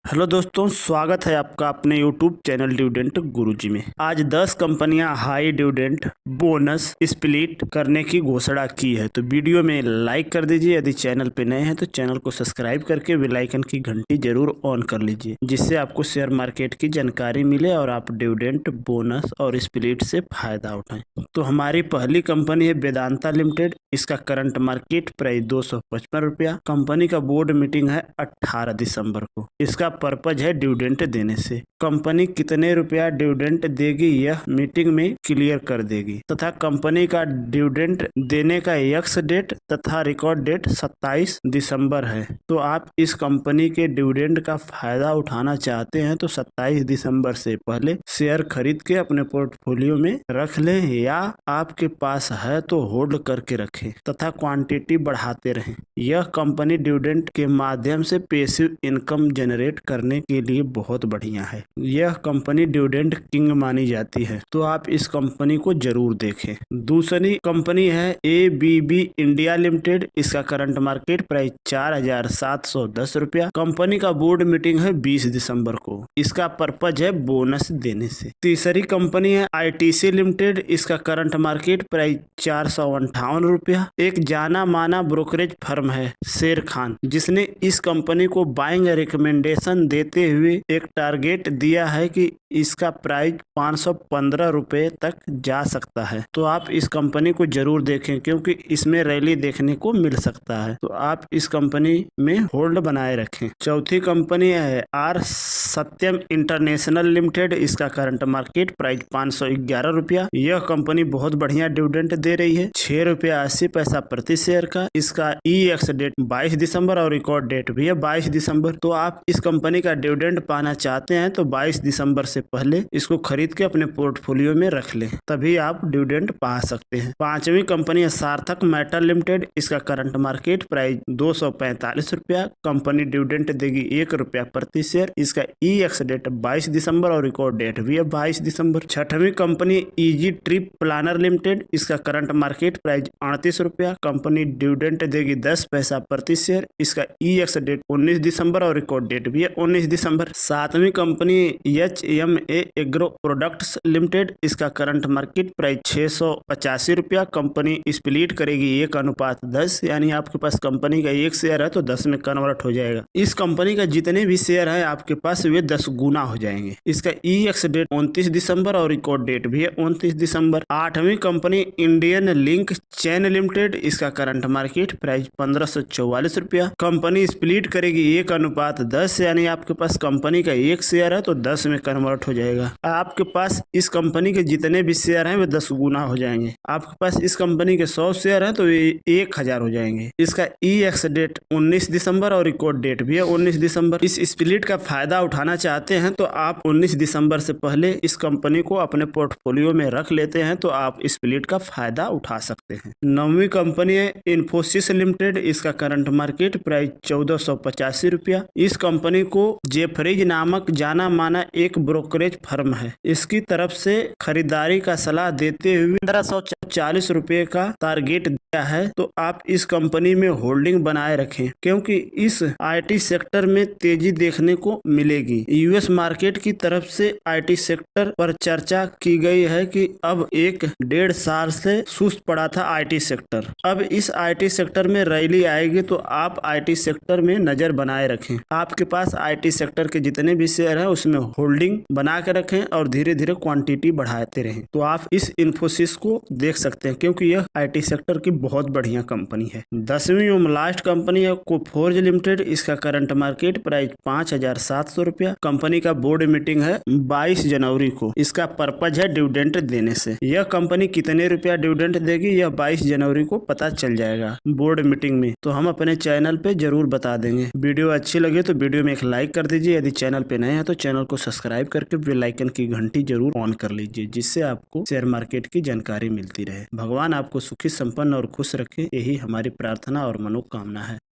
Hello दोस्तों, स्वागत है आपका अपने YouTube चैनल डिविडेंड गुरुजी में। आज 10 कंपनियां हाई डिविडेंड बोनस स्प्लिट करने की घोषणा की है, तो वीडियो में लाइक कर दीजिए। यदि चैनल पे नए हैं तो चैनल को सब्सक्राइब करके बेल आइकन की घंटी जरूर ऑन कर लीजिए, जिससे आपको शेयर मार्केट की जानकारी मिले और आप डिविडेंड बोनस और स्प्लिट से फायदा उठाएं। तो हमारी पहली कंपनी है वेदांता लिमिटेड। इसका करंट मार्केट प्राइस 255 रुपया। कंपनी का बोर्ड मीटिंग है 18 दिसंबर को। इसका पर्पज है डिविडेंड देने से। कंपनी कितने रुपया डिविडेंड देगी यह मीटिंग में क्लियर कर देगी, तथा कंपनी का डिविडेंड देने का एक्स डेट तथा रिकॉर्ड डेट 27 दिसंबर है। तो आप इस कंपनी के डिविडेंड का फायदा उठाना चाहते हैं तो 27 दिसंबर से पहले शेयर खरीद के अपने पोर्टफोलियो में रख लें, या आपके पास है तो होल्ड करके रखें तथा क्वांटिटी बढ़ाते रहें। यह कंपनी डिविडेंड के माध्यम से पैसिव इनकम जनरेट करने के लिए बहुत बढ़िया है। यह कंपनी डिविडेंड किंग मानी जाती है, तो आप इस कंपनी को जरूर देखें। दूसरी कंपनी है ABB इंडिया लिमिटेड। इसका करंट मार्केट प्राइस 4710 रुपया। कंपनी का बोर्ड मीटिंग है 20 दिसंबर को। इसका पर्पज है बोनस देने से। तीसरी कंपनी है ITC लिमिटेड। इसका करंट मार्केट प्राइस 458 रुपया। एक जाना माना ब्रोकरेज फर्म है शेर खान, जिसने इस कंपनी को बाइंग रिकमेंडेशन देते हुए एक टारगेट दिया है कि इसका प्राइस 515 रुपए तक जा सकता है। तो आप इस कंपनी को जरूर देखें, क्योंकि इसमें रैली देखने को मिल सकता है। तो आप इस कंपनी में होल्ड बनाए रखें। चौथी कंपनी है आर सत्यम इंटरनेशनल लिमिटेड। इसका करंट मार्केट प्राइस 511 रुपया। यह कंपनी बहुत बढ़िया डिविडेंड दे रही है, 6 रुपया 80 पैसा प्रति शेयर का। इसका EX डेट 22 दिसंबर और रिकॉर्ड डेट भी है 22 दिसंबर। तो आप इस कंपनी का डिविडेंड पाना चाहते हैं तो 22 दिसंबर से पहले इसको खरीद के अपने पोर्टफोलियो में रख लें, तभी आप डिविडेंड पा सकते हैं। पांचवी कंपनी है सार्थक मेटल लिमिटेड। इसका करंट मार्केट प्राइस 245 रुपया। कंपनी डिविडेंड देगी 1 रुपया प्रति शेयर। इसका EX डेट 22 दिसंबर और रिकॉर्ड डेट भी है 22 दिसंबर। छठवीं company Easy Trip Planner Limited. इसका करंट मार्केट प्राइस 38 रुपया। कंपनी डिविडेंड देगी 10 पैसा प्रति शेयर। इसका EX डेट 19 दिसंबर और रिकॉर्ड डेट भी है 19 दिसंबर। सातवीं company HMA agro products limited. इसका करंट मार्केट प्राइस 685 रुपया। कंपनी स्प्लिट करेगी 1:10, यानी आपके पास कंपनी का 1 शेयर है तो 10 में कन्वर्ट हो जाएगा। इस कंपनी का जितने भी शेयर है आपके पास वे 10 गुना हो जाएंगे। इसका EX डेट 29 दिसंबर और रिकॉर्ड डेट भी है 29 दिसंबर। आठवीं कंपनी इंडियन लिंक चैन लिमिटेड। इसका करंट मार्केट प्राइस 1544 रुपया। कंपनी स्प्लिट करेगी 1:10, यानी आपके पास कंपनी का 1 शेयर है तो 10 में कन्वर्ट हो जाएगा। आपके पास इस कंपनी के जितने भी शेयर हैं वे 10 गुना हो जाएंगे। आपके पास इस कंपनी के 100 शेयर हैं तो ये 1000 हो जाएंगे। इसका EX डेट 19 दिसंबर और रिकॉर्ड डेट भी है 19 दिसंबर। इस स्प्लिट का फायदा उठाना चाहते हैं तो आप 19 दिसंबर से पहले इस कंपनी को अपने पोर्टफोलियो में रख लेते हैं तो आप स्प्लिट का फायदा उठा सकते हैं। नौवीं कंपनी है इन्फोसिस लिमिटेड। इसका करंट मार्केट प्राइस 1485 रुपया। इस कंपनी को जेफरीज नामक जाना माना एक ब्रोकरेज फर्म है। इसकी तरफ से खरीदारी का सलाह देते हुए 1540 रुपए का टारगेट दिया है। तो आप इस कंपनी में होल्डिंग बनाए रखें, क्योंकि इस IT सेक्टर में तेजी देखने को मिलेगी। US मार्केट की तरफ से IT सेक्टर पर चर्चा की गई है कि अब 1-1.5 साल से सुस्त पड़ा था IT सेक्टर। अब इस IT सेक्टर में रैली आएगी तो आप IT सेक्टर में नजर बनाए रखें। आपके पास IT सेक्टर के जितने भी शेयर हैं उसमें होल्डिंग बना के रखें और धीरे धीरे क्वांटिटी बढ़ाते रहें। तो आप इस इन्फोसिस को देख सकते हैं, क्योंकि यह IT सेक्टर की बहुत बढ़िया कंपनी है। 10वीं और लास्ट कंपनी है कोफोर्ज लिमिटेड। इसका करंट मार्केट प्राइस 5700 रुपया। कंपनी का बोर्ड मीटिंग है 22 जनवरी को। इसका पर्पज है डिविडेंड देने से। यह कंपनी कितने रुपया डिविडेंड देगी यह 22 जनवरी को पता चल जाएगा बोर्ड मीटिंग में। तो हम अपने चैनल पे जरूर बता देंगे। वीडियो अच्छी लगे तो वीडियो में एक लाइक कर दीजिए। यदि चैनल पे नए हैं तो चैनल को सब्सक्राइब करके बेल आइकन की घंटी जरूर ऑन कर लीजिए, जिससे आपको शेयर मार्केट की जानकारी मिलती रहे। भगवान आपको सुखी, संपन्न और खुश रखे, यही हमारी प्रार्थना और मनोकामना है।